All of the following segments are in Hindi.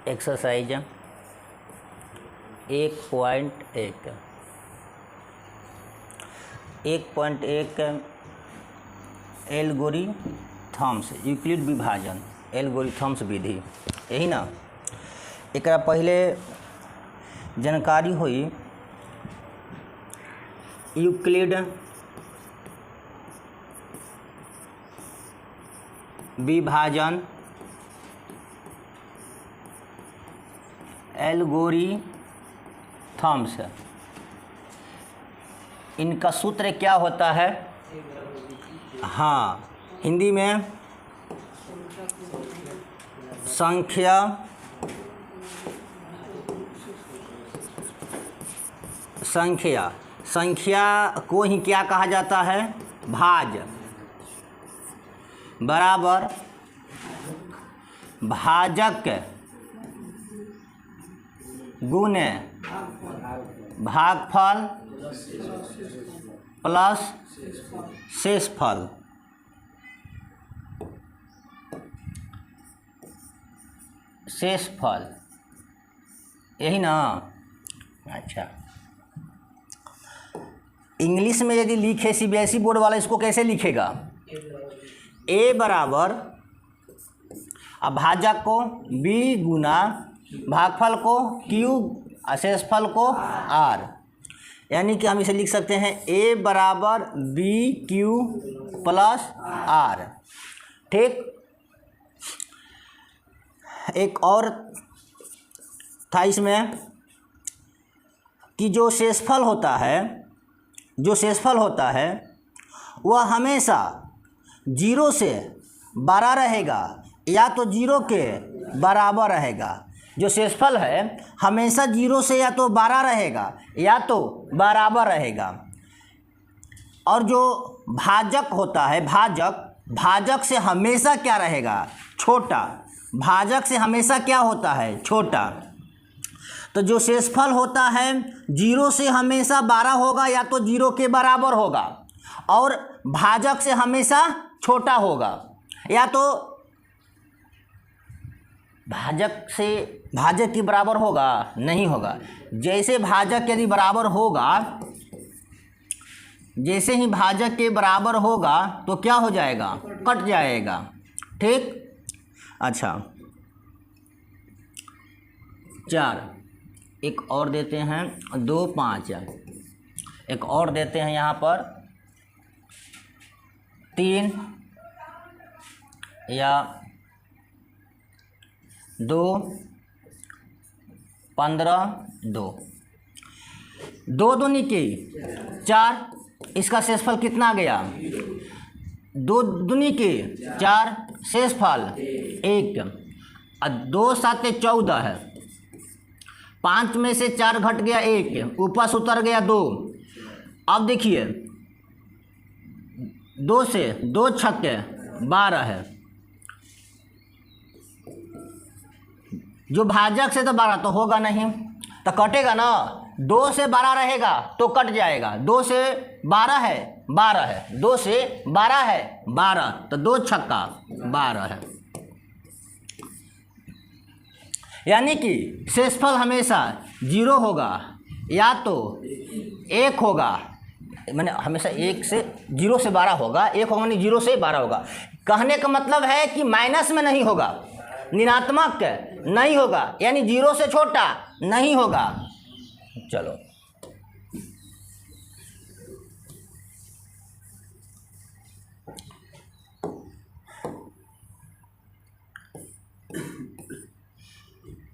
एक्सरसाइज 1.1 एल्गोरिथम्स यूक्लिड विभाजन एल्गोरिथम्स विधि, यही ना। एक पहले जानकारी हुई यूक्लिड विभाजन एल्गोरिथम्स, इनका सूत्र क्या होता है? हाँ, हिंदी में संख्या को ही क्या कहा जाता है? भाज्य बराबर भाजक गुने भागफल प्लस शेषफल। यही ना। अच्छा, इंग्लिश में यदि लिखे सीबीएसई बोर्ड वाला इसको कैसे लिखेगा? ए बराबर, अब भाजक को बी गुना भागफल को क्यू, शेषफल को आर, यानी कि हम इसे लिख सकते हैं ए बराबर बी क्यू प्लस आर। ठीक, एक और था इसमें कि जो शेषफल होता है वह हमेशा 0 से बड़ा रहेगा या तो 0 के बराबर रहेगा। जो शेषफल है हमेशा 0 से या तो बड़ा रहेगा या तो बराबर रहेगा। और जो भाजक होता है, भाजक से हमेशा क्या रहेगा? छोटा। भाजक से हमेशा क्या होता है? छोटा। तो जो शेषफल होता है 0 से हमेशा 12 होगा या तो 0 के बराबर होगा, और भाजक से हमेशा छोटा होगा या तो भाजक के बराबर होगा, नहीं होगा। जैसे भाजक यदि बराबर होगा, जैसे ही भाजक के बराबर होगा तो क्या हो जाएगा? कट जाएगा। ठीक, अच्छा 4, एक और देते हैं 2 5, एक और देते हैं यहाँ पर 3 या 2 15 2 2 दूनी की 4, इसका शेषफल कितना गया? 2 दूनी की 4, शेषफल 1, और 2 7 14 है। 5 में से 4 घट गया 1, ऊपर से उतर गया 2। अब देखिए 2 से 2 छक्के 12 है। जो भाजक से तो 12 तो होगा नहीं, तो कटेगा ना। 2 से 12 रहेगा तो कट जाएगा। 2 से 12 है 12 है, 2 से 12 है 12, तो 2 छक्का 12 है। यानी कि शेषफल हमेशा 0 होगा या तो 1 होगा, मैंने हमेशा 1 से 0 से 12 होगा, 1 होगा नहीं 0 से 12 होगा। कहने का मतलब है कि माइनस में नहीं होगा, ऋणात्मक नहीं होगा, यानी 0 से छोटा नहीं होगा। चलो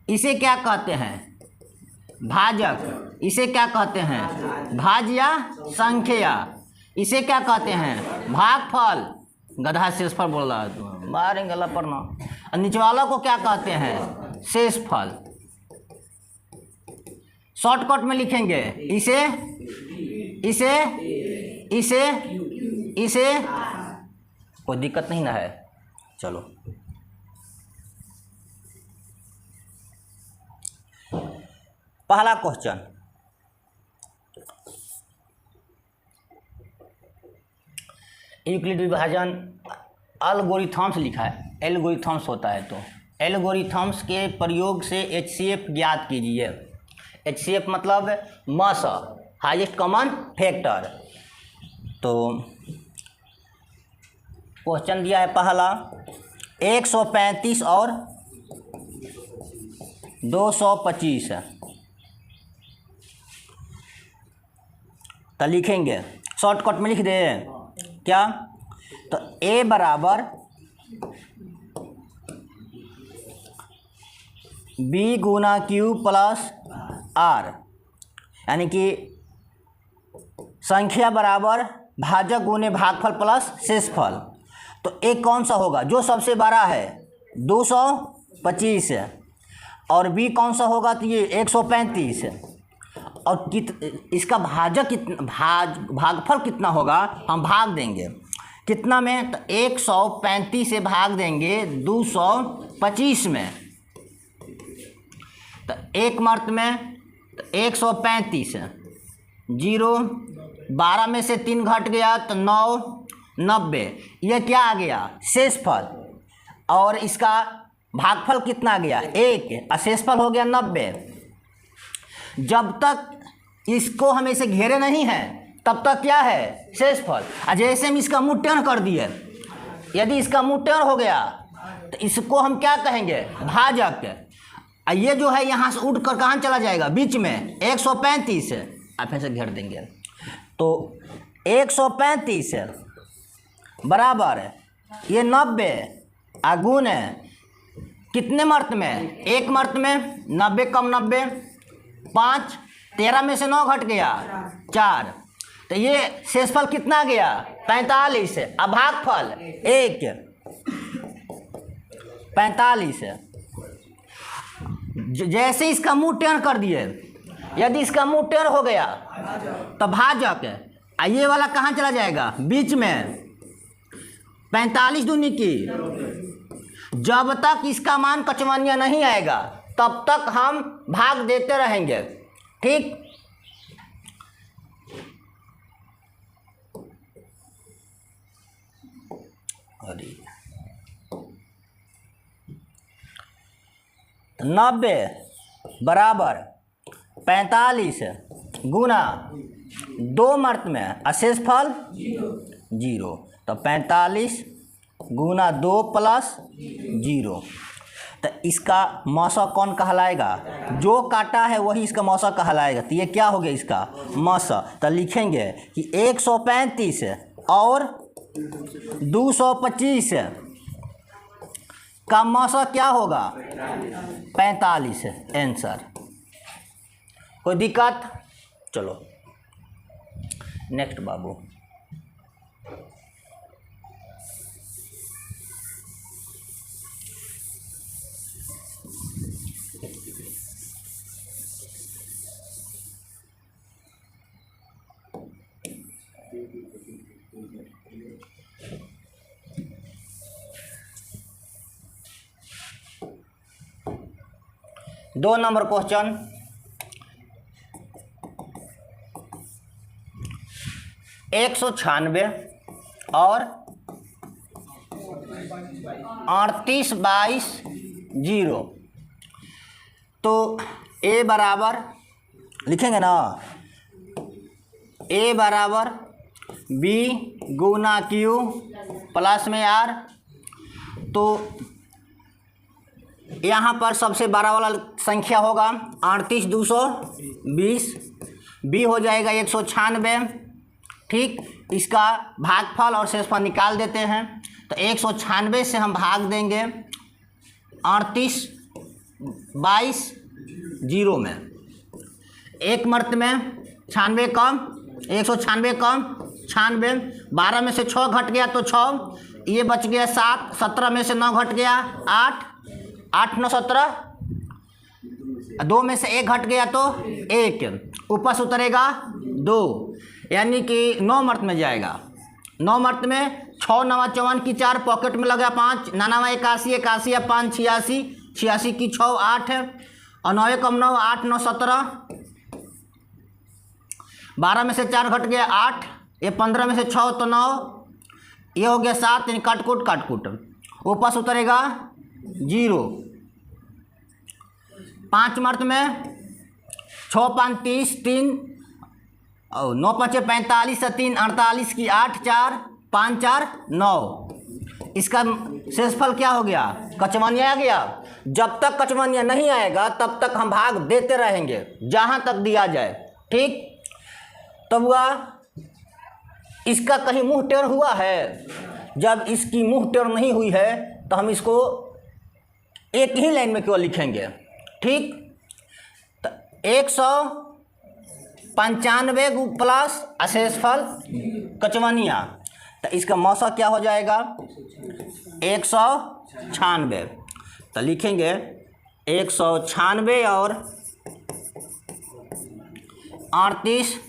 इसे क्या कहते हैं? भाजक। इसे क्या कहते हैं? भाज्य संख्या। इसे क्या कहते हैं? भागफल। गधा शेषफल बोल रहा है तुम, मारेंगे लपड़ना। और नीचे वाला को क्या कहते हैं? शेषफल। शॉर्टकट में लिखेंगे इसे इसे इसे इसे, कोई दिक्कत नहीं ना है। चलो पहला क्वेश्चन, यूक्लिड विभाजन एल्गोरिथम्स लिखा है, एल्गोरिथम्स होता है, तो एल्गोरिथम्स के प्रयोग से HCF ज्ञात कीजिए। HCF मतलब मास हाईएस्ट कॉमन फैक्टर। तो क्वेश्चन दिया है पहला 135 और 225 तो लिखेंगे, शॉर्टकट में लिख दे क्या, तो A बराबर B गुना Q प्लस R, यानी कि संख्या बराबर भाजक गुने भागफल प्लस शेषफल। तो एक कौन सा होगा, जो सबसे बड़ा है 225 है, और B कौन सा होगा, तो ये 135 है। और इसका भाजक कितना, भागफल कितना होगा, हम भाग देंगे कितना में, तो 135 से भाग देंगे 225 में, तो एक मर्त में तो 135 जीरो, 12 में से 3 घट गया तो 9, 90। यह क्या आ गया, शेषफल, और इसका भागफल कितना आ गया 1, और शेषफल हो गया 90। जब तक इसको हम ऐसे घेरे नहीं हैं तब तक क्या है, शेषफल। जैसे हम इसका मुँह टेढ़ कर दिए, यदि इसका मुँह टेढ़ हो गया तो इसको हम क्या कहेंगे, भाजक। ये जो है यहाँ से उड़ कर कहाँ चला जाएगा, बीच में 135 आप ऐसे घेर देंगे, तो 135 बराबर ये 90 गुण कितने मर्त में, एक मर्त में, 90 कम 90 5, 13 में से 9 घट गया 4, तो ये शेषफल कितना आ गया 45, अब भागफल 1, 45। जैसे इसका मुंह टेढ़ कर दिए, यदि इसका मुंह टेढ़ हो गया तो भाजक, ये वाला कहाँ चला जाएगा, बीच में 45 दूनी की। जब तक इसका मान कचवनिया नहीं आएगा तब तक हम भाग देते रहेंगे, ठीक। अरे 90 बराबर 45 गुना 2 मर्त में, शेषफल 0, तो 45 गुना 2 प्लस 0, तो इसका मौसा कौन कहलाएगा, जो काटा है वही इसका मौसा कहलाएगा। तो ये क्या हो गया इसका मौसा, तो लिखेंगे कि 135 और 225 का मौसा क्या होगा 45 आंसर। कोई दिक्कत, चलो नेक्स्ट बाबू। दो नंबर क्वेश्चन, 196 और 38/20। तो A बराबर लिखेंगे ना, A बराबर B गुना Q प्लस में R। तो यहाँ पर सबसे बड़ा वाला संख्या होगा 38/220, B हो जाएगा 196, ठीक। इसका भागफल और शेषफल निकाल देते हैं, तो 196 से हम भाग देंगे 38/0 में, एक मर्त में 96 कम 196 कम 96, 12 में से 6 घट गया तो 6, ये बच गया 7, 17 में से 9 घट गया 8, 8 9 17, 2 में से 1 घट गया तो 1, ऊपर से उतरेगा 2, यानी कि 9 मर्त में जाएगा। 9 मर्त में 6 9 54 की 4, पॉकेट में लगा 5, 9 81 81 5 86, 86 की 6 8 और 9 कम 9 8 9 17, 12 में से 4 घट गया 8, ये 15 में से 6 तो 9, ये हो गया 7, यानी काटकुट ऊपर से उतरेगा 0। 5 मर्त में 6 5 30, 3 और 9 5 45, 3 48 की 8 4 5 4 9। इसका शेषफल क्या हो गया? कचवनिया आ गया। जब तक कचवनिया नहीं आएगा तब तक हम भाग देते रहेंगे जहाँ तक दिया जाए, ठीक। तब हुआ इसका कहीं मुंह टेढ़ हुआ है? जब इसकी मुंह टेढ़ नहीं हुई है तो हम इसको एक ही लाइन में केवल लिखेंगे, ठीक। तो 195 प्लस शेषफल कचवनिया, तो इसका मौसा क्या हो जाएगा? 196। तो लिखेंगे 196 और 38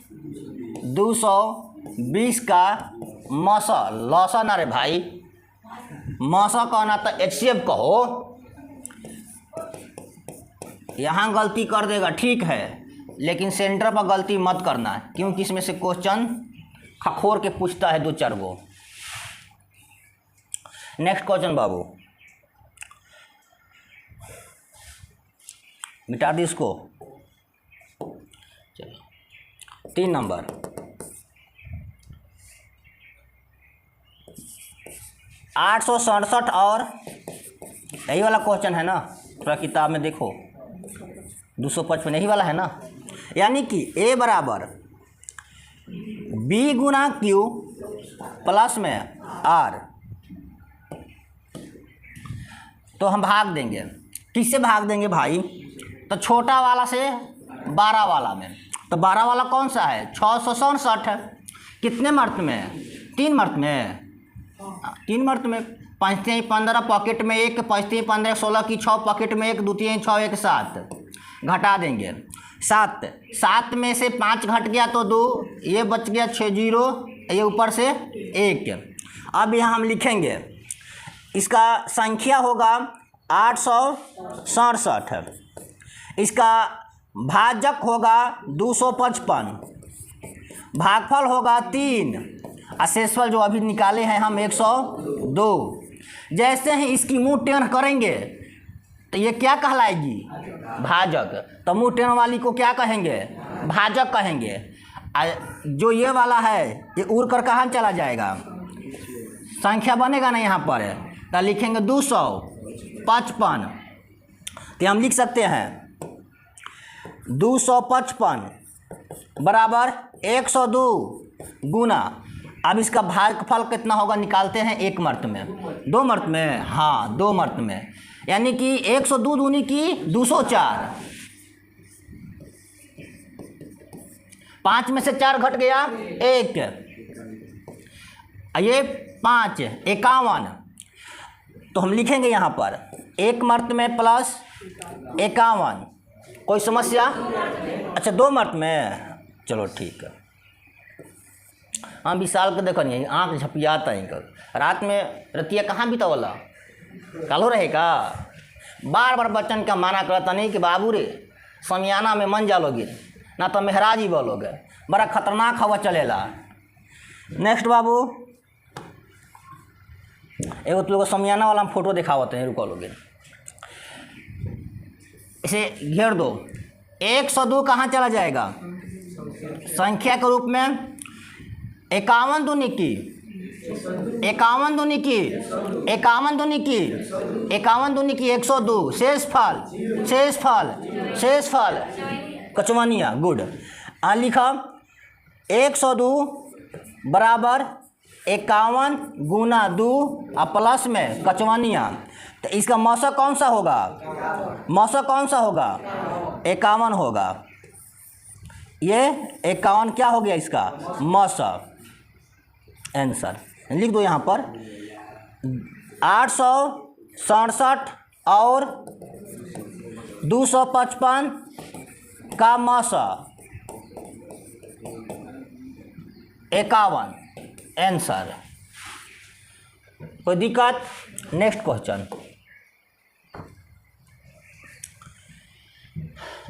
220 का मौसा, लौसा ना रे भाई, मौसा कहना तो HCF कहो। यहाँ गलती कर देगा, ठीक है, लेकिन सेंटर पर गलती मत करना, क्योंकि इसमें से क्वेश्चन खखोर के पूछता है 2-4 गो। नेक्स्ट क्वेश्चन बाबू, मिटा दी इसको। चलो 3 नंबर, आठ 867 और यही वाला क्वेश्चन है ना, थोड़ा किताब में देखो, 255 यही वाला है ना। यानी कि A बराबर B गुना Q प्लस में R, तो हम भाग देंगे। किससे भाग देंगे भाई? तो छोटा वाला से 12 वाला में। तो 12 वाला कौन सा है? 667 है। कितने मर्त में? 3 मर्त में। 3 मर्त में 5 3 15 पॉकेट में 1, 5 3 15 16 की 6 पॉकेट में 1, 2 3 6 1 7 घटा देंगे। 7 में से 5 घट गया तो 2, ये बच गया 6 0, ये ऊपर से 1। अब यहाँ हम लिखेंगे, इसका संख्या होगा 867, इसका भाजक होगा 255, भागफल होगा 3, और शेषफल जो अभी निकाले हैं हम 102। जैसे ही इसकी मुंह टेढ़ करेंगे तो ये क्या कहलाएगी? भाजक। तो मुंह टेढ़ वाली को क्या कहेंगे? भाजक कहेंगे। जो ये वाला है ये उड़ कर कहाँ चला जाएगा? संख्या बनेगा ना यहाँ पर, तो लिखेंगे 255। तो हम लिख सकते हैं 255 बराबर 102 गुना, अब इसका भागफल कितना होगा निकालते हैं, 1 मर्त में, 2 मर्त में, हाँ 2 मर्त में, यानी कि 102 दूनी की 204, 5 में से 4 घट गया 1, ये 5 51। तो हम लिखेंगे यहाँ पर 1 मर्त में प्लस 51। कोई समस्या? अच्छा 2 मर्त में, चलो ठीक है। हाँ विशाल के देखो नहीं, आँख झपियाता है इनका, रात में रतिया कहाँ बितावला, कालो रहेगा। बार बार बच्चन का माना करता नहीं कि बाबू रे समियाना में मन जालोगे ना तो मेहराजी बोलोगे, बड़ा खतरनाक हवा चलेला। नेक्स्ट बाबू, एगो तो लोग समियाना वाला फोटो दिखावते हैं, रुको लोगे, इसे घेर दो। 102 कहाँ चला जाएगा? संख्या के रूप में 51 दूनी की 51 दूनी की 51 दूनी की 51 दूनी की 102, शेषफल शेषफल शेषफल कचवनिया, गुड। लिखा 102 बराबर 51 गुना 2 और प्लस में कचवनिया। तो इसका मौसक कौन सा होगा? मौसक कौन सा होगा? 51 होगा। ये 51 क्या हो गया इसका? मौसक। आंसर लिख दो यहाँ पर 867 और 255 का मौसक 51 आंसर। कोई दिक्कत? नेक्स्ट क्वेश्चन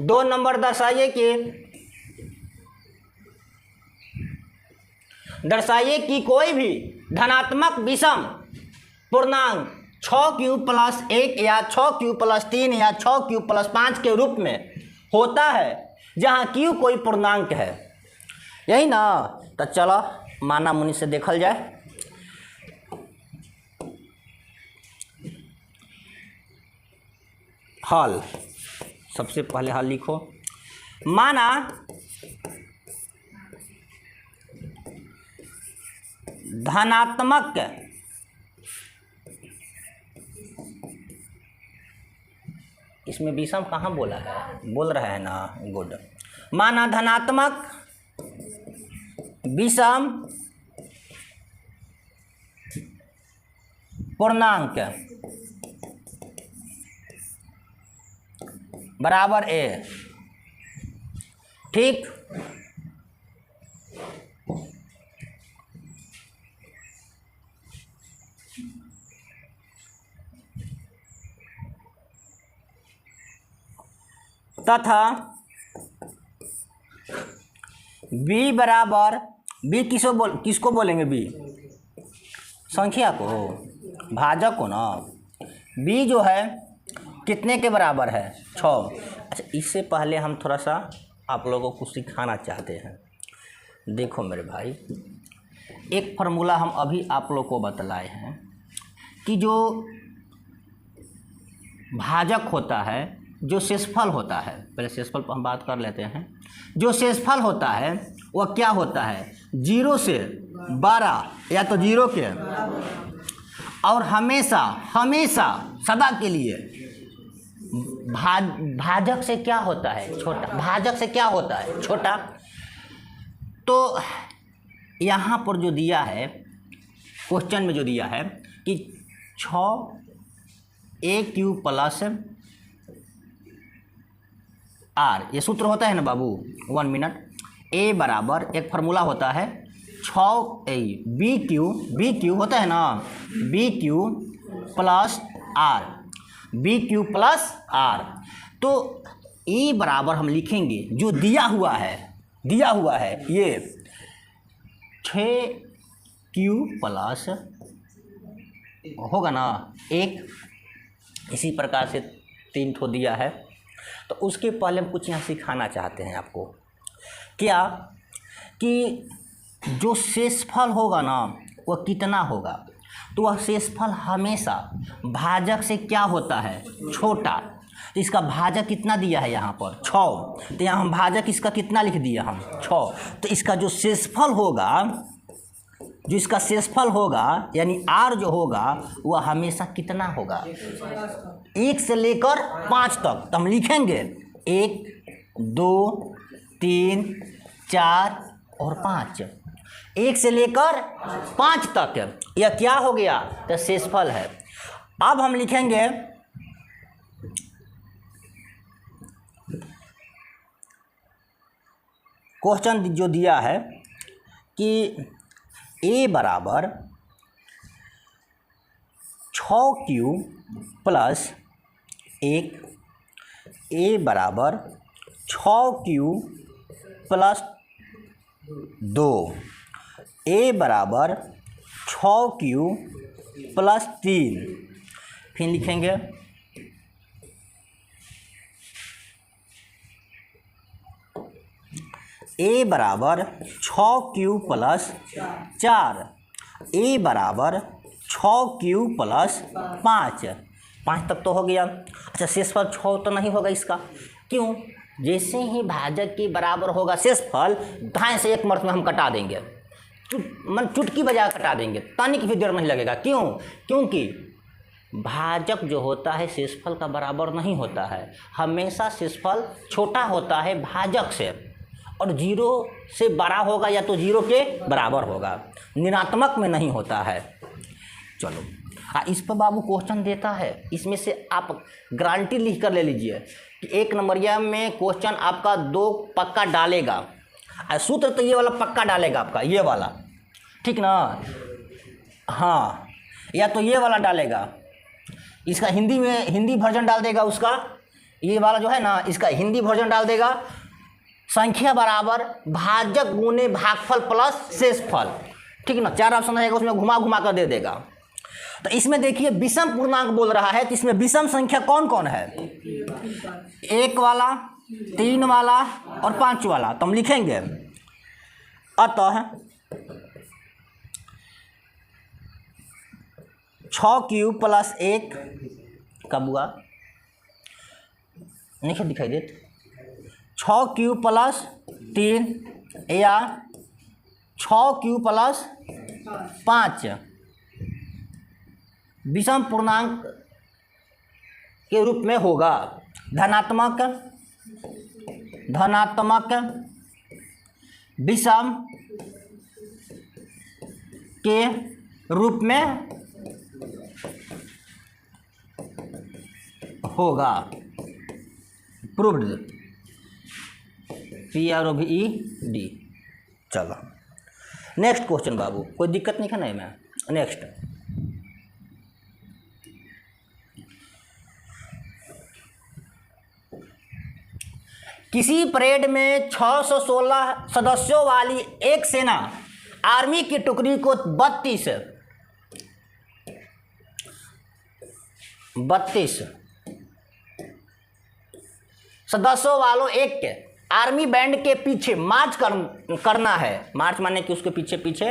2 नंबर दर्शाइए कि कोई भी धनात्मक विषम पूर्णांक 6q+1 या 6q+3 या 6q+5 के रूप में होता है जहाँ q कोई पूर्णांक है। यही ना, तो चलो माना मुनि से देखल जाए। हल, सबसे पहले हल लिखो। माना धनात्मक इसमें विषम कहाँ बोला है, बोल रहा है ना, गुड। माना धनात्मक विषम पूर्णांक बराबर ए, ठीक। तथा b बराबर, b किसको बोलेंगे, b संख्या को, भाजक को ना। b जो है कितने के बराबर है, 6। अच्छा, इससे पहले हम थोड़ा सा आप लोगों को सिखाना चाहते हैं। देखो मेरे भाई, एक फार्मूला हम अभी आप लोगों को बतलाए हैं कि जो भाजक होता है, जो शेषफल होता है, पहले शेषफल पर हम बात कर लेते हैं। जो शेषफल होता है वह क्या होता है, 0 से 12 या तो 0 के, और हमेशा सदा के लिए भाजक से क्या होता है, छोटा। भाजक से क्या होता है, छोटा। तो यहाँ पर जो दिया है, क्वेश्चन में जो दिया है कि 6aq+r, ये सूत्र होता है ना बाबू, 1 मिनट। a बराबर, एक फार्मूला होता है 6bq होता है ना, bq+r। तो e बराबर हम लिखेंगे, जो दिया हुआ है ये 6q+ होगा ना, एक इसी प्रकार से 3 ठो दिया है। तो उसके पहले हम कुछ यहाँ सिखाना चाहते हैं आपको, क्या कि जो शेषफल होगा ना वह कितना होगा। तो वह शेषफल हमेशा भाजक से क्या होता है, छोटा। तो इसका भाजक कितना दिया है यहाँ पर, 6। तो यहाँ हम भाजक इसका कितना लिख दिया हम, 6। तो इसका जो शेषफल होगा, यानी r जो होगा वह हमेशा कितना होगा, 1 से लेकर 5 तक। तो हम लिखेंगे 1, 2, 3, 4 और 5, 1 से लेकर 5 तक। यह क्या हो गया, तो शेषफल है। अब हम लिखेंगे क्वेश्चन जो दिया है कि a बराबर 6q+1, a बराबर 6q+2, a बराबर 6q+3। फिर लिखेंगे a बराबर 6q+4, a बराबर 6q+5। 5 तक तो हो गया। अच्छा, शेषफल 6 तो नहीं होगा इसका, क्यों? जैसे ही भाजक के बराबर होगा शेषफल, दाएं से एक मर्त में हम कटा देंगे, चुटकी बजा कटा देंगे, तानी की भी देर नहीं लगेगा। क्यों? क्योंकि भाजक जो होता है शेषफल का बराबर नहीं होता है, हमेशा शेषफल छोटा होता है भाजक से, और 0 से बड़ा होगा या तो 0 के बराबर होगा, ऋणात्मक में नहीं होता है। चलो, इस पर बाबू क्वेश्चन देता है, इसमें से आप गारंटी लिख कर ले लीजिए कि 1 नंबरिया में क्वेश्चन आपका 2 पक्का डालेगा। सूत्र तो ये वाला पक्का डालेगा आपका, ये वाला, ठीक ना? हाँ, या तो ये वाला डालेगा, इसका हिंदी में हिंदी वर्जन डाल देगा उसका, ये वाला जो है ना इसका हिंदी वर्जन डाल देगा। संख्या बराबर भाजक गुने भागफल प्लस शेषफल, ठीक है ना, 4 ऑप्शन रहेगा उसमें घुमा घुमा कर दे देगा। तो इसमें देखिए विषम पूर्णांक बोल रहा है, तो इसमें विषम संख्या कौन कौन है? 1 वाला, 3 वाला और 5 वाला। तो हम लिखेंगे अतः 6 क्यूब प्लस 1 कब हुआ नहीं दिखाई देते, 6 क्यूब प्लस 3 या 6 क्यूब प्लस 5 विषम पूर्णांक के रूप में होगा। धनात्मक विषम के रूप में होगा। Proved, PROVED। चलो नेक्स्ट क्वेश्चन बाबू, कोई दिक्कत नहीं है ना में। नेक्स्ट, किसी परेड में 616 सदस्यों वाली एक सेना आर्मी की टुकड़ी को 32 सदस्यों वालों एक के आर्मी बैंड के पीछे मार्च करना है। मार्च माने कि उसके पीछे पीछे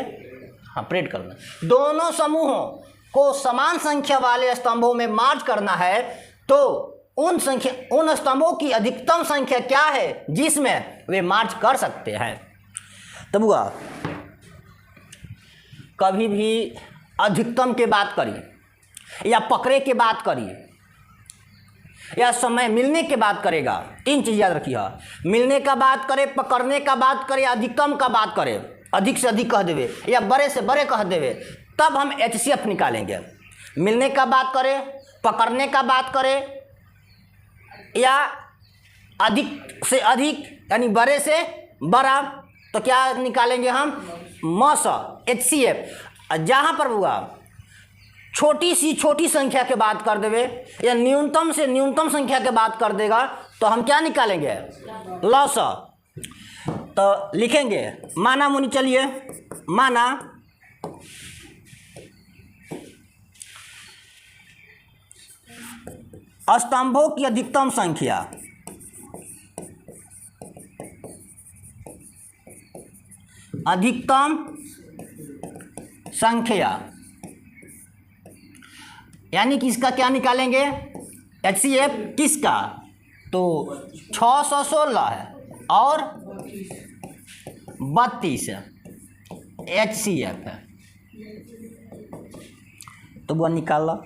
हाँ परेड करना। दोनों समूहों को समान संख्या वाले स्तंभों में मार्च करना है, तो उन स्तंभों की अधिकतम संख्या क्या है जिसमें वे मार्च कर सकते हैं? तब हुआ कभी भी अधिकतम की बात करिए या पकड़े की बात करिए या समय मिलने की बात करेगा, 3 चीज़ याद रखिए। मिलने का बात करे, पकड़ने का बात करे, अधिकतम का बात करे, अधिक से अधिक कह देवे या बड़े से बड़े कह देवे, तब हम HCF निकालेंगे। मिलने का बात करे, पकड़ने का बात करे या अधिक से अधिक यानी बड़े से बड़ा, तो क्या निकालेंगे हम? मस HCF। जहाँ पर हुआ छोटी सी छोटी संख्या के बात कर देवे या न्यूनतम से न्यूनतम संख्या के बात कर देगा, तो हम क्या निकालेंगे? लॉस। तो लिखेंगे माना मुनि, चलिए माना स्तंभों की अधिकतम संख्या यानी कि इसका क्या निकालेंगे? HCF किसका? तो 616 है और 32 HCF है, तो वो निकाल लो।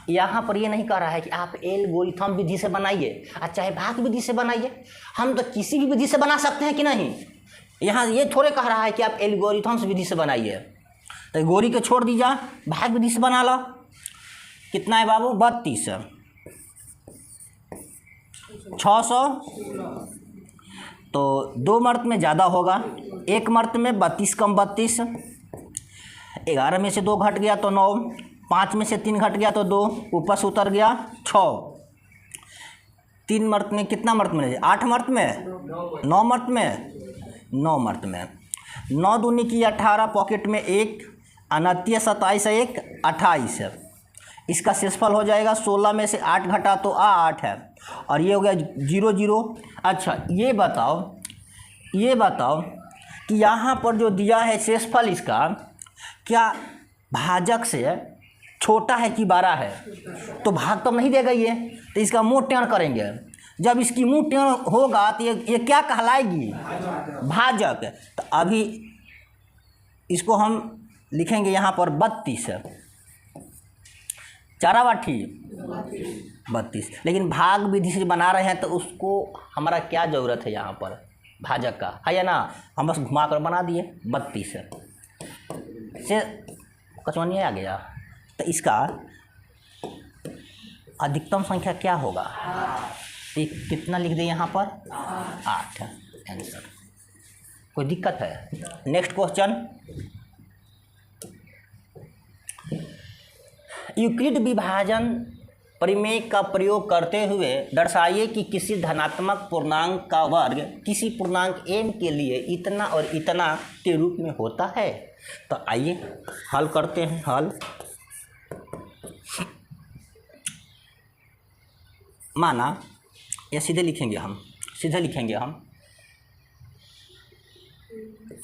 यहाँ पर ये नहीं कह रहा है कि आप एल्गोरिथम विधि से बनाइए और चाहे भाग विधि से बनाइए, हम तो किसी भी विधि से बना सकते हैं कि नहीं। यहाँ ये थोड़े कह रहा है कि आप एल्गोरिथम विधि से बनाइए, तो गोरी के छोड़ दीजिए, भाग विधि से बना लो। कितना है बाबू? 32 600, तो 2 मर्त में ज़्यादा होगा, 1 मर्त में 32 कम 32, 11 में से 2 घट गया तो 9, 5 में से 3 घट गया तो 2, ऊपर से उतर गया 6। 3 मर्त में कितना मर्त में? 8 मर्त में, 9 मर्त में, 9 मर्त में। 9 दूनी की 18, पॉकेट में 1, 29 27 1 28। इसका शेषफल हो जाएगा 16 में से 8 घटा तो 8 है, और ये हो गया 0 0। अच्छा ये बताओ कि यहाँ पर जो दिया है शेषफल इसका, क्या भाजक से छोटा है कि बड़ा है? तो भाग तो नहीं देगा ये, तो इसका मुँह टेढ़ करेंगे। जब इसकी मुँह टेढ़ होगा तो ये क्या कहलाएगी? भाजक। तो अभी इसको हम लिखेंगे यहाँ पर 32 चारावाठी 32। लेकिन भाग विधि से बना रहे हैं तो उसको हमारा क्या ज़रूरत है यहाँ पर? भाजक का है या ना, हम बस घुमा कर बना दिए 32 से कचौनिया आ गया। तो इसका अधिकतम संख्या क्या होगा? तो कितना लिख दें यहाँ पर? 8 आंसर। कोई दिक्कत है? नेक्स्ट क्वेश्चन, यूक्लिड विभाजन परिमेय का प्रयोग करते हुए दर्शाइए कि किसी धनात्मक पूर्णांक का वर्ग किसी पूर्णांक m के लिए इतना और इतना के रूप में होता है। तो आइए हल करते हैं। हल माना या सीधे लिखेंगे हम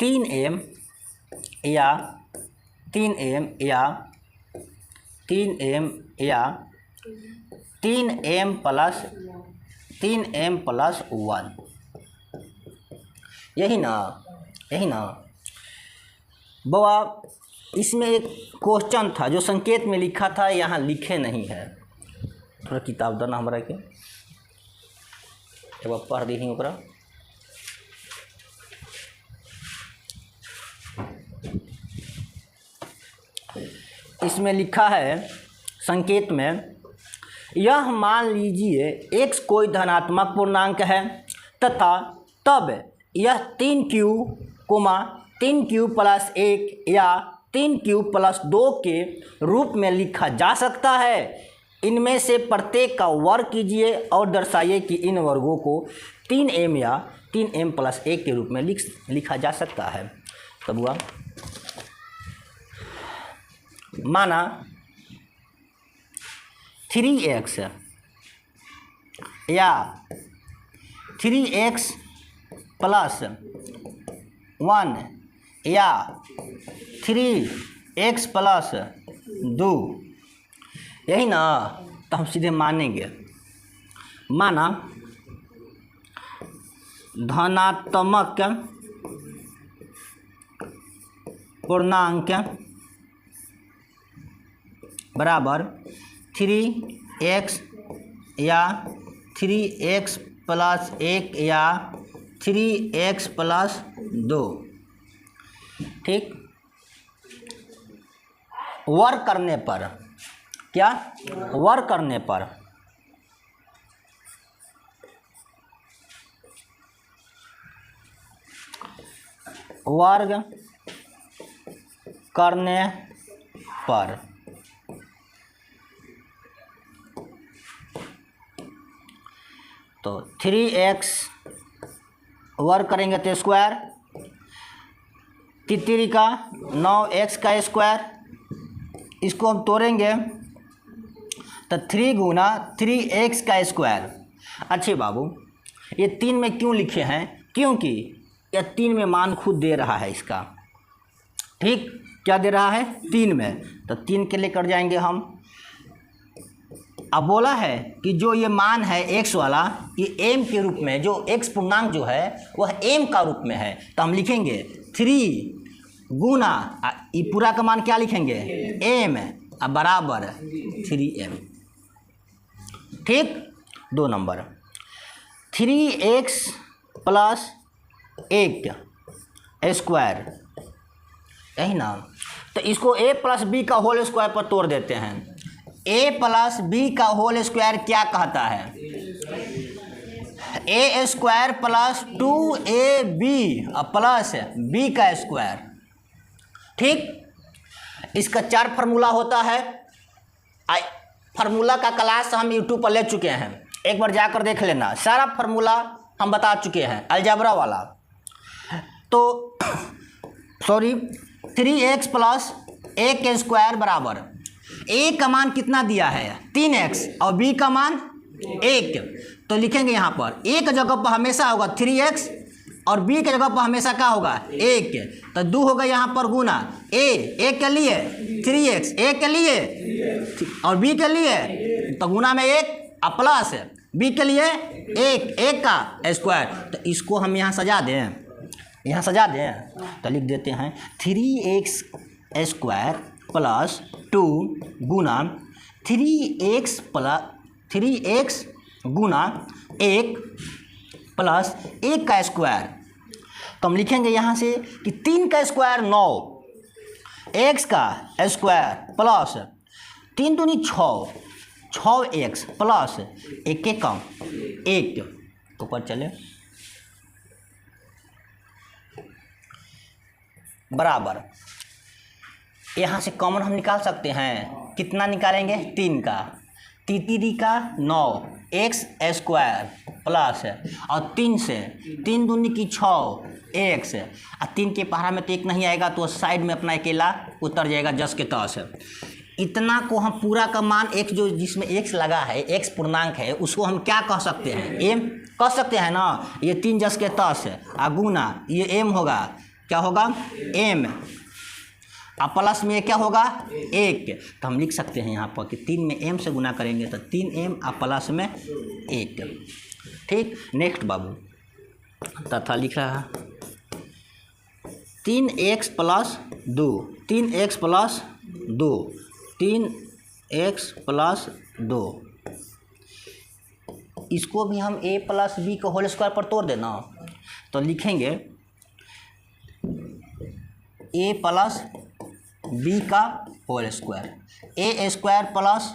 3m या 3m या 3m प्लस 1, यही ना बाबा। इसमें एक क्वेश्चन था जो संकेत में लिखा था, यहाँ लिखे नहीं है। थोड़ा किताब देना हमरा के, एक बार पढ़ दी ओकरा। इसमें लिखा है संकेत में, यह मान लीजिए x कोई धनात्मक पूर्णांक है तथा तब यह 3q प्लस 1 या 3q प्लस 2 के रूप में लिखा जा सकता है। इनमें से प्रत्येक का वर्ग कीजिए और दर्शाइए कि इन वर्गों को 3m या 3m प्लस 1 के रूप में लिखा जा सकता है। तब हुआ माना 3x या 3x प्लस 1 या 3x प्लस 2, यही ना। तो हम सीधे मानेंगे। माना धनात्मक पूर्णांक बराबर 3x या 3x प्लस 1 या 3x प्लस 2, ठीक। वर्ग करने पर क्या, वर्ग करने पर तो 3x वर्ग करेंगे तो स्क्वायर, तितरी का 9x का स्क्वायर, इसको हम तोड़ेंगे तो 3 गुना 3x का स्क्वायर। अच्छे बाबू, ये 3 में क्यों लिखे हैं? क्योंकि यह 3 में मान खुद दे रहा है इसका, ठीक। क्या दे रहा है? 3 में, तो 3 के लिए कर जाएंगे हम। अब बोला है कि जो ये मान है x वाला, ये m के रूप में, जो x पूर्णांक जो है वह m का रूप में है, तो हम लिखेंगे 3 गुना ये पूरा का मान क्या लिखेंगे? m बराबर 3m, ठीक। 2 नंबर 3x प्लस 1 स्क्वायर, यही ना। तो इसको a प्लस बी का होल स्क्वायर पर तोड़ देते हैं। a प्लस बी का होल स्क्वायर क्या कहता है? a square plus 2ab plus b का स्क्वायर, ठीक। इसका 4 फार्मूला होता है। फार्मूला का क्लास हम यूट्यूब पर ले चुके हैं, एक बार जाकर देख लेना। सारा फार्मूला हम बता चुके हैं, अलजेब्रा वाला। तो सॉरी 3x प्लस 1 के स्क्वायर बराबर a का मान कितना दिया है? 3x और b का मान 1, तो लिखेंगे यहाँ पर a की जगह पर हमेशा होगा 3x और b की जगह पर हमेशा क्या होगा? 1, तो 2 होगा यहाँ पर गुना a के लिए 3x, a के लिए और b के लिए, तो गुना में 1 और प्लस b के लिए 1 का स्क्वायर। तो इसको हम यहाँ सजा दें, तो लिख देते हैं 3x स्क्वायर प्लस 2 गुना 3x गुना 1 प्लस 1 का स्क्वायर। तो हम लिखेंगे यहाँ से कि 3 का स्क्वायर 9, x का स्क्वायर प्लस 3 दूनी 6x प्लस 1 के कम 1 ऊपर चले बराबर। यहाँ से कॉमन हम निकाल सकते हैं, कितना निकालेंगे? 3 का। तीतीरी का 9 एक्स स्क्वायर प्लस और 3 से 3 दूनी की 6 एक्स और 3 के पहाड़ा में तो 1 नहीं आएगा तो साइड में अपना अकेला उतर जाएगा जस के तस। इतना को हम पूरा का मान x जो जिसमें x लगा है, x पूर्णांक है, उसको हम क्या कह सकते हैं, m कह सकते हैं ना। ये 3 जस के तस गुना ये m होगा, क्या होगा m, और प्लस में ये क्या होगा 1, तो हम लिख सकते हैं यहाँ पर कि 3 में m से गुना करेंगे तो 3m और प्लस में 1। ठीक, नेक्स्ट बाबू तथा लिख रहा है 3x plus 2, 3x plus 2, 3x plus 2, इसको भी हम a प्लस बी को होल स्क्वायर पर तोड़ देना, तो लिखेंगे a प्लस बी का whole square, a square plus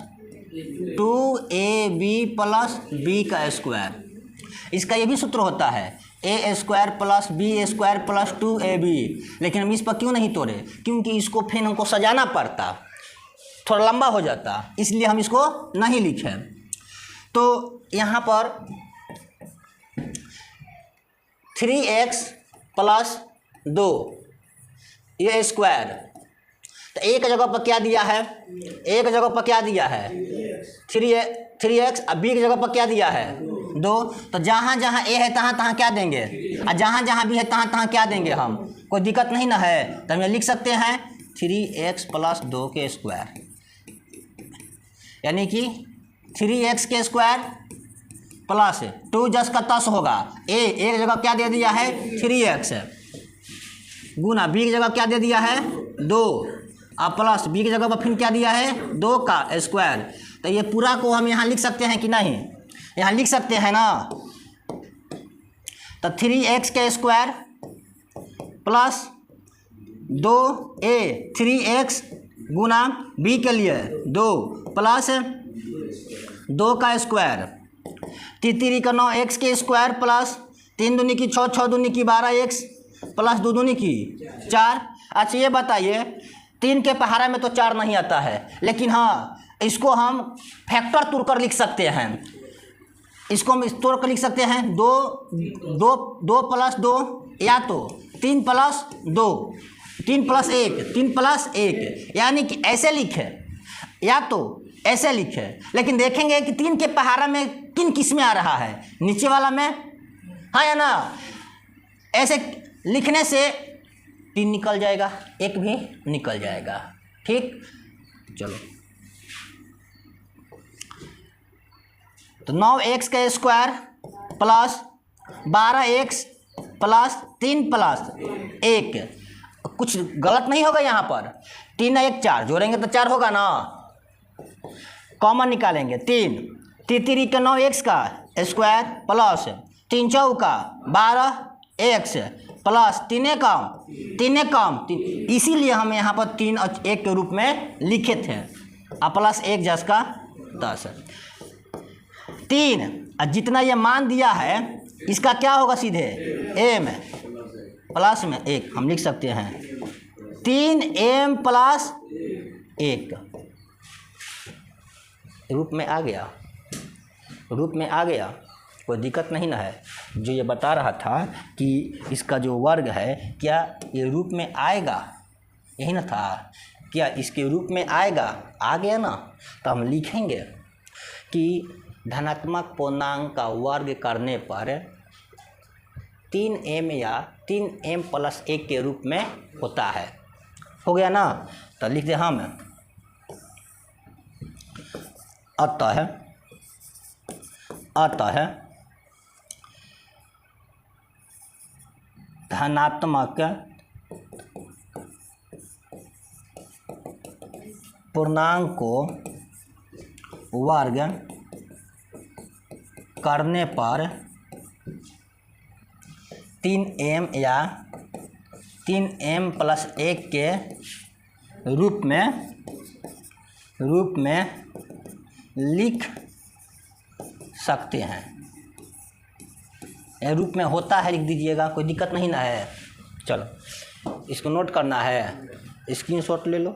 2ab plus b का स्क्वायर। इसका ये भी सूत्र होता है a square plus b square plus 2ab, लेकिन हम इस पर क्यों नहीं तोड़े, क्योंकि इसको फिर हमको सजाना पड़ता, थोड़ा लंबा हो जाता, इसलिए हम इसको नहीं लिखे। तो यहाँ पर 3x प्लस 2 ये स्क्वायर, तो एक जगह पर क्या दिया है, एक जगह पर क्या दिया है 3x, अब बी की जगह पर क्या दिया है 2, तो जहाँ जहाँ ए है तहाँ तहाँ क्या देंगे, और जहाँ जहाँ बी है तहाँ तहाँ क्या देंगे हम, कोई दिक्कत नहीं ना है। तो हम लिख सकते हैं 3x प्लस 2 के स्क्वायर, यानी कि 3x के स्क्वायर प्लस 2 जस का तस होगा, एक जगह क्या दे दिया है 3x गुना बी की जगह क्या दे दिया है 2, और प्लस बी की जगह पर फिर क्या दिया है 2 का स्क्वायर। तो ये पूरा को हम यहाँ लिख सकते हैं कि नहीं, यहाँ लिख सकते हैं ना। तो 3x के स्क्वायर प्लस 2a 3x गुना बी के लिए 2 प्लस 2 का स्क्वायर, तीतीरी का 9x के स्क्वायर प्लस 3 दूनी की 6, 6 दूनी की 12x प्लस 2 दूनी की 4। अच्छा ये बताइए 3 के पहाड़ा में तो 4 नहीं आता है, लेकिन हाँ इसको हम फैक्टर तोड़ कर लिख सकते हैं, इसको हम तोड़ कर लिख सकते हैं 2 प्लस 2 या तो 3 प्लस 2, 3 प्लस 1, 3 प्लस 1, यानी कि ऐसे लिखे या तो ऐसे लिखे। लेकिन देखेंगे कि 3 के पहाड़ा में किन किस में आ रहा है, नीचे वाला में, हाँ या ना। ऐसे लिखने से 3 निकल जाएगा, 1 भी निकल जाएगा। ठीक, चलो तो 9x का square plus 12x plus 3 plus 1, कुछ गलत नहीं होगा यहाँ पर, 3 1 4 जोड़ेंगे तो 4 होगा ना, कॉमन निकालेंगे 3, तीतीरी का 9x का स्क्वायर प्लस 3 चौका 12x प्लस 3 कम, इसीलिए हम यहाँ पर 3 और 1 के रूप में लिखे थे, और प्लस 1 जस का 10 3, और जितना ये मान दिया है इसका क्या होगा सीधे m प्लस में 1, हम लिख सकते हैं 3m प्लस 1 रूप में आ गया, रूप में आ गया, कोई दिक्कत नहीं ना है। जो ये बता रहा था कि इसका जो वर्ग है क्या ये रूप में आएगा, यही ना था, क्या इसके रूप में आएगा, आ गया ना। तो हम लिखेंगे कि धनात्मक पूर्णांक का वर्ग करने पर 3m या 3m प्लस 1 के रूप में होता है, हो गया ना। तो लिख दे हम अतः धनात्मक पूर्णांक को वर्ग करने पर 3m या 3m प्लस 1 के रूप में लिख सकते हैं। यह रूप में होता है, लिख दीजिएगा, कोई दिक्कत नहीं ना है। चलो इसको नोट करना है, स्क्रीनशॉट ले लो।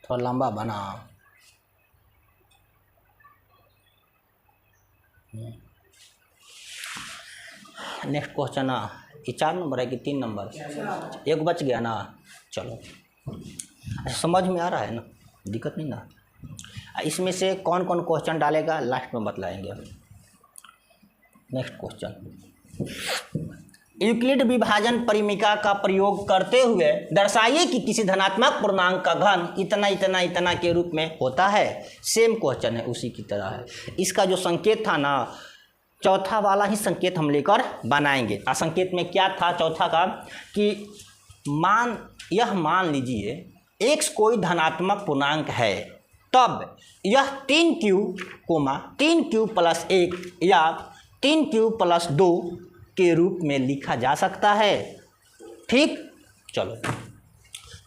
थोड़ा लंबा बना। नेक्स्ट क्वेश्चन ना, ये 4 नंबर है कि 3 नंबर? एक बच गया ना। चलो समझ में आ रहा है ना, दिक्कत नहीं ना। इसमें से कौन कौन क्वेश्चन डालेगा लास्ट में बतलाएंगे। नेक्स्ट क्वेश्चन, यूक्लिड विभाजन परिमिका का प्रयोग करते हुए दर्शाइए कि किसी धनात्मक पूर्णांक का घन इतना इतना इतना के रूप में होता है। सेम क्वेश्चन है, उसी की तरह है। इसका जो संकेत था ना, चौथा वाला ही संकेत हम लेकर बनाएंगे। संकेत में क्या था चौथा का, कि मान लीजिए x कोई धनात्मक पूर्णांक है, तब यह 3q प्लस 1 या 3q प्लस 2 के रूप में लिखा जा सकता है। ठीक, चलो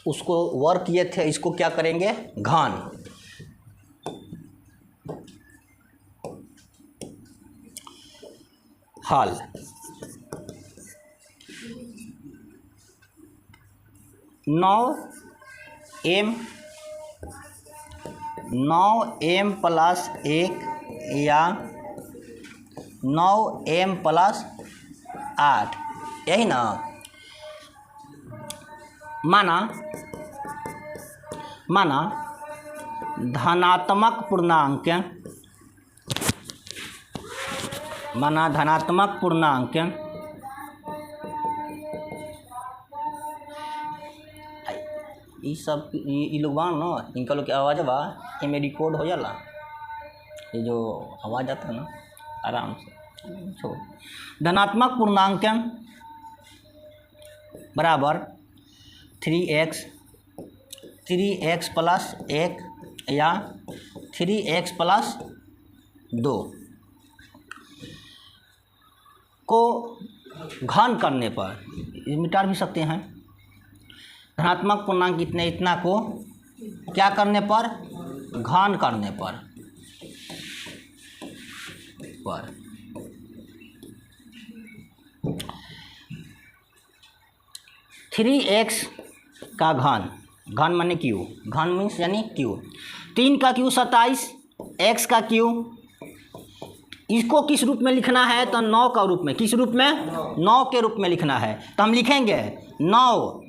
उसको वर्क किए थे, इसको क्या करेंगे, घन। हल, नौ एम प्लस 1 या 9m प्लस 8, यही ना। माना धनात्मक पूर्णांक ये सब ये लोग ना, इनका लोग की आवाज़ बा इनमें रिकॉर्ड हो जाला। ये जो आवाज़ आता है ना, आराम से छोड़। धनात्मक पूर्णांक बराबर 3x प्लस 1 या 3x प्लस 2 को घन करने पर, मिटा भी सकते हैं। धनात्मक पूर्णांक इतने इतना को क्या करने पर, घन करने पर 3x का घन माने क्यू, घन मीन्स यानी क्यू। 3 का क्यू 27, x का क्यू, इसको किस रूप में लिखना है, तो 9 का रूप में। किस रूप में, 9 के रूप में लिखना है। तो हम लिखेंगे 9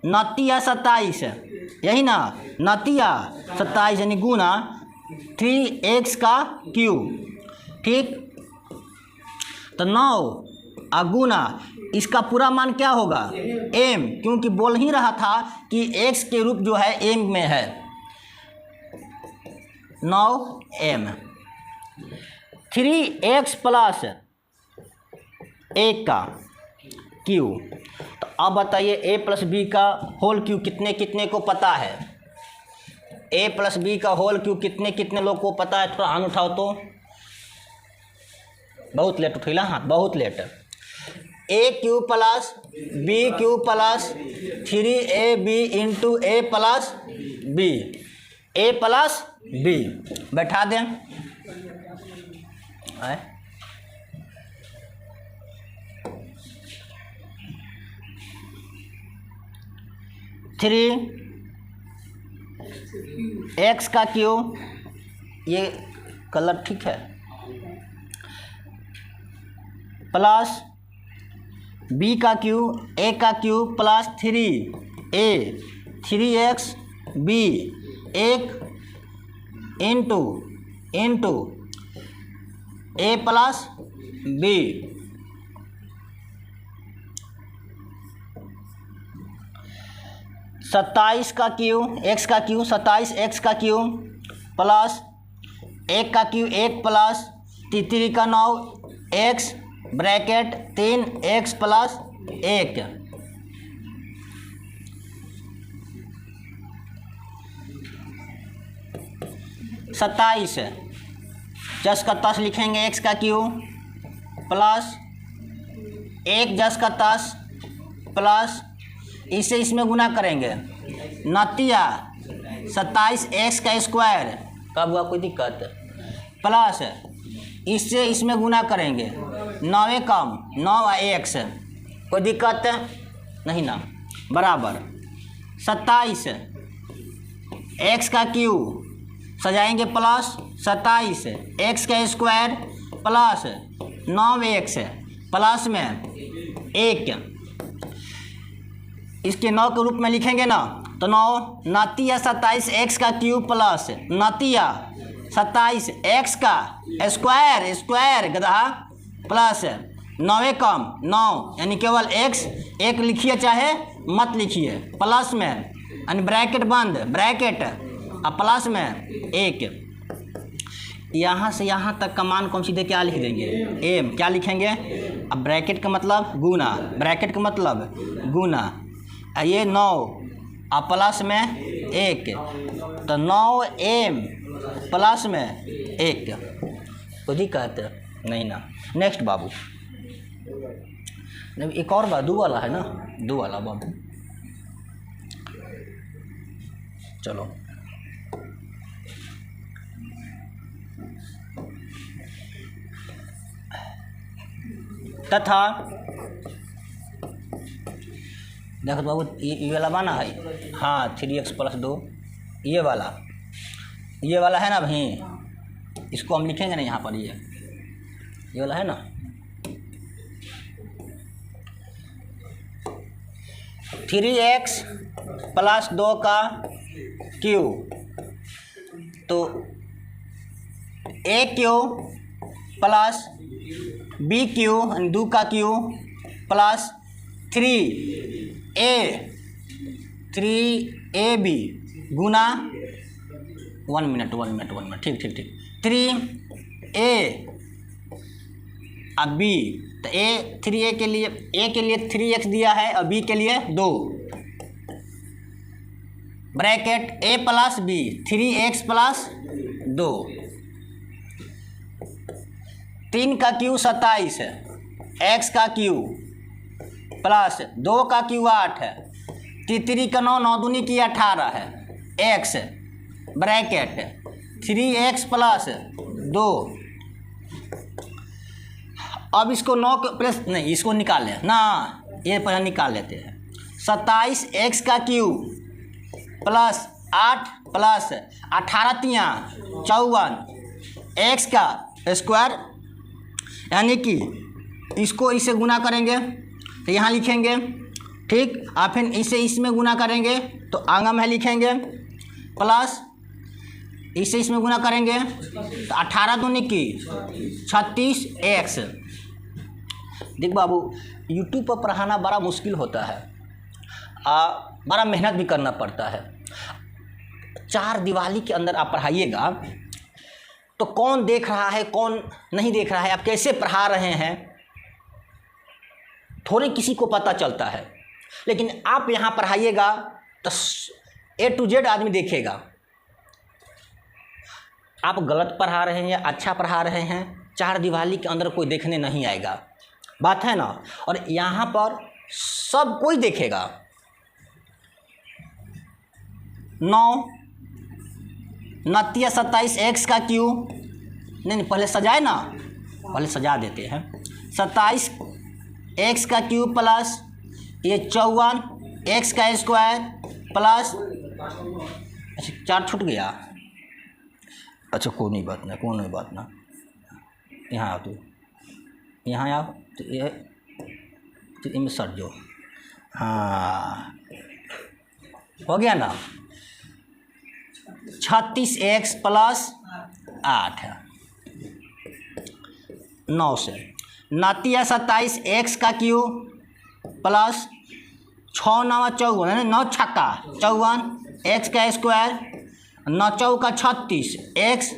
9 27, यही ना, 9 27 यानी गुना 3x का क्यू। ठीक, तो 9 गुना इसका पूरा मान क्या होगा, m, क्योंकि बोल ही रहा था कि x के रूप जो है m में है, 9m। 3x प्लस 1 का क्यू। तो अब बताइए a प्लस बी का होल क्यू कितने कितने को पता है। a प्लस बी का होल क्यू कितने कितने लोग को पता है, थोड़ा हाथ उठाओ तो। बहुत लेट उठेला हाथ, बहुत late. a³ plus b³ plus 3ab into a plus b बैठा दें। 3x का क्यू, ये कलर ठीक है, प्लस b का क्यू, a का Q plus 3a 3x b 1 into a plus b। सत्ताईस का क्यू, x का क्यू 27x का क्यू प्लस 1 का क्यू 1 प्लस 3 का 9x ब्रैकेट 3x प्लस 1। सत्ताईस जस का तस लिखेंगे x का क्यू प्लस 1 जस का तस प्लस इसे इसमें गुना करेंगे 27x का स्क्वायर, कब हुआ कोई दिक्कत, प्लस इससे इसमें गुना करेंगे 9 कम 9x, कोई दिक्कत नहीं ना, बराबर 27 एक्स का क्यूब सजाएंगे प्लस 27 एक्स का स्क्वायर प्लस 9x प्लस में 1, इसके 9 के रूप में लिखेंगे ना तो 9 27 एक्स का क्यूब प्लस 27 एक्स का स्क्वायर गधा प्लस 9 कम 9 यानी केवल एक्स, एक लिखिए चाहे मत लिखिए, प्लस में यानी ब्रैकेट बंद, ब्रैकेट अब प्लस में 1। यहाँ से यहाँ तक का मान को हम सीधे क्या लिख देंगे, एम। क्या लिखेंगे, अब ब्रैकेट का मतलब गुना, ब्रैकेट का मतलब गुना, ये 9 अब प्लस में 1 तो 9m प्लस में 1। तो जी कहते नहीं ना। नेक्स्ट बाबू, एक और बात 2 वाला है ना, 2 वाला बाबू, चलो तथा देखो बाबू ये वाला बना है, हाँ 3x प्लस 2 ये वाला है ना भाई, इसको हम लिखेंगे ना यहाँ पर, ये वाला है ना, थ्री एक्स प्लस 2 का क्यूब, तो ए क्यूब प्लस बी क्यूब 2 का क्यूब प्लस 3ab गुना 1 मिनट ठीक 3a अब b, तो a के लिए 3x दिया है और b के लिए 2, bracket a plus b 3x plus 2, 3 का क्यूब 27 है, x का क्यूब प्लस 2 का क्यूब 8 है, 3 का 9 9 दूनी की 18 है, x ब्रैकेट 3x प्लस 2। अब इसको 9 प्लस नहीं, इसको निकाल लें ना, ये पहले निकाल लेते हैं। 27 एक्स का क्यूब प्लस 8 प्लस 18 तियाँ 54 एक्स का स्क्वायर, यानी कि इसको इससे गुना करेंगे तो यहाँ लिखेंगे ठीक, और फिर इसे इसमें गुना करेंगे तो आगे में लिखेंगे प्लस, इसे इसमें गुना करेंगे तो 18 दूनी की 36x। देख बाबू, यूट्यूब पर पढ़ाना बड़ा मुश्किल होता है, बड़ा मेहनत भी करना पड़ता है। 4 दीवारी के अंदर आप पढ़ाइएगा तो कौन देख रहा है कौन नहीं देख रहा है, आप कैसे पढ़ा रहे हैं थोड़ी किसी को पता चलता है, लेकिन आप यहाँ पढ़ाइएगा तो A to Z आदमी देखेगा आप गलत पढ़ा रहे हैं या अच्छा पढ़ा रहे हैं। 4 दीवारी के अंदर कोई देखने नहीं आएगा, बात है ना, और यहाँ पर सब कोई देखेगा। 9 27 एक्स का क्यूब, नहीं पहले सजाए ना, पहले सजा देते हैं। 27 एक्स का क्यूब प्लस ये 54 एक्स का स्क्वायर प्लस, अच्छा 4 छूट गया, अच्छा कोई बात ना, यहाँ आओ, तो यहाँ आओ, तो ये तो इनमें सट जो, हाँ हो गया ना। 36x प्लस 8 है 9 से 27 एक्स का क्यूब प्लस 6 9 54 9 छक्का 54 एक्स का स्क्वायर 9 चौका 36 एक्स,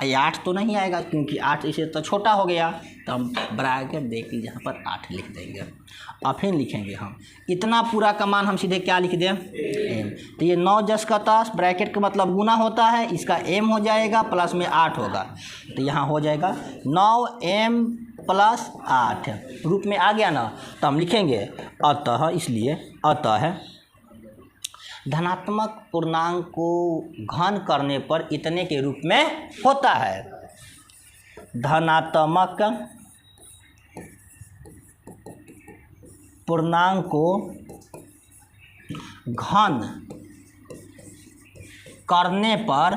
8 तो नहीं आएगा क्योंकि 8 इसे तो छोटा हो गया, तो हम ब्रैकेट देखिए यहाँ पर 8 लिख देंगे और फिर लिखेंगे हम इतना पूरा का मान हम सीधे क्या लिख दें एम। तो ये 9 10 का 10 ब्रैकेट का मतलब गुना होता है, इसका एम हो जाएगा प्लस में 8 होगा, तो यहाँ हो जाएगा 9m प्लस 8 रूप में आ गया ना, तो हम लिखेंगे अतः, इसलिए अतः धनात्मक पूर्णांक को घन करने पर इतने के रूप में होता है। धनात्मक पूर्णांक को घन करने पर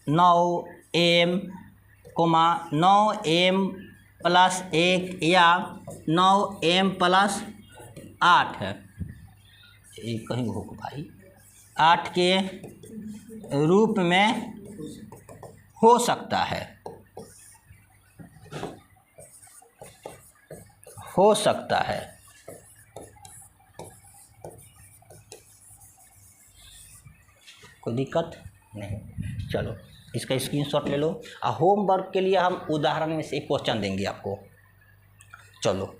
9m, 9m प्लस 1 या 9m प्लस 8 है, ये कहीं हो भाई, 8 के रूप में हो सकता है, कोई दिक्कत नहीं। चलो इसका स्क्रीनशॉट ले लो। होमवर्क के लिए हम उदाहरण में से एक क्वेश्चन देंगे आपको। चलो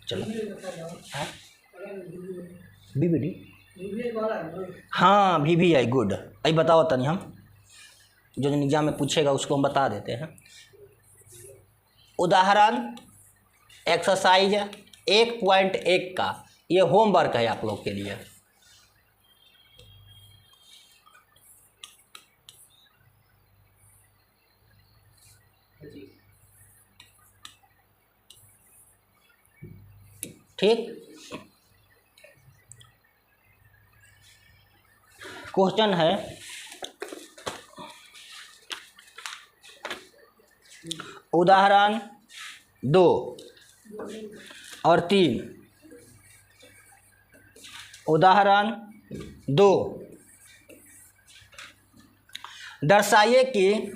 चलो बीबीडी, हाँ VVI गुड। अभी बताओ तनी, हम जो एग्जाम में पूछेगा उसको हम बता देते हैं। उदाहरण एक्सरसाइज 1.1 का ये होमवर्क है आप लोग के लिए। ठीक, क्वेश्चन है उदाहरण 2 और 3। उदाहरण 2, दर्शाइए कि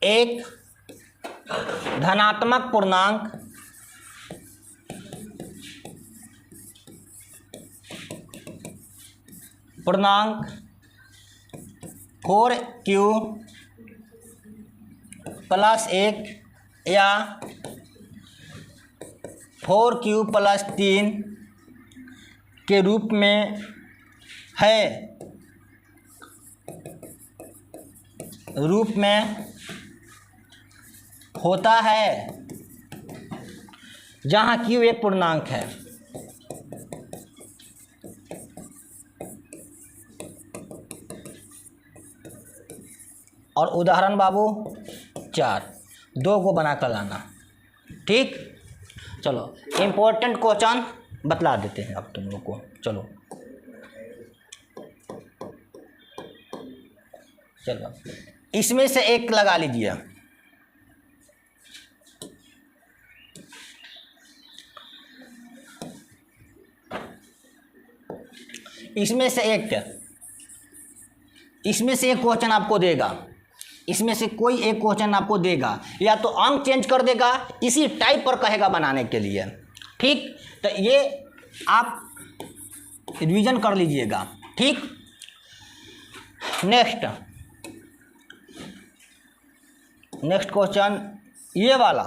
एक धनात्मक पूर्णांक पूर्णांक 4q प्लस 1 या 4q प्लस 3 के रूप में होता है, जहाँ q एक पूर्णांक है। और उदाहरण बाबू 4, 2 को बना कर लाना। ठीक, चलो इम्पोर्टेंट क्वेश्चन बतला देते हैं अब तुम लोग को। चलो इसमें से एक लगा लीजिए। इसमें से एक क्वेश्चन आपको देगा, इसमें से कोई एक क्वेश्चन आपको देगा, या तो अंक चेंज कर देगा, इसी टाइप पर कहेगा बनाने के लिए। ठीक, तो ये आप रिवीजन कर लीजिएगा। ठीक, नेक्स्ट क्वेश्चन ये वाला,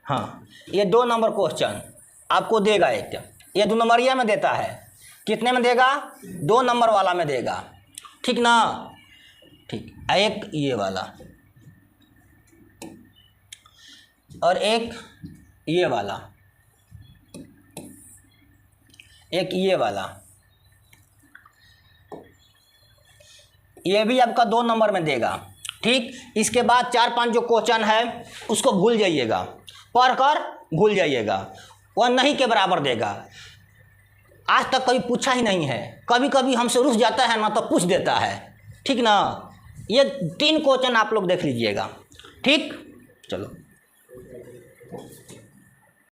हाँ ये 2 नंबर क्वेश्चन आपको देगा। एक ये 2 नंबरिया में देता है, कितने में देगा? 2 नंबर वाला में देगा। ठीक ना? ठीक, एक ये वाला और एक ये वाला, एक ये वाला, ये भी आपका 2 नंबर में देगा। ठीक, इसके बाद 4-5 जो क्वेश्चन है उसको भूल जाइएगा, पढ़कर भूल जाइएगा, वह नहीं के बराबर देगा। आज तक कभी पूछा ही नहीं है, कभी कभी हमसे रुस जाता है ना तो पूछ देता है। ठीक ना? ये 3 क्वेश्चन आप लोग देख लीजिएगा। ठीक, चलो।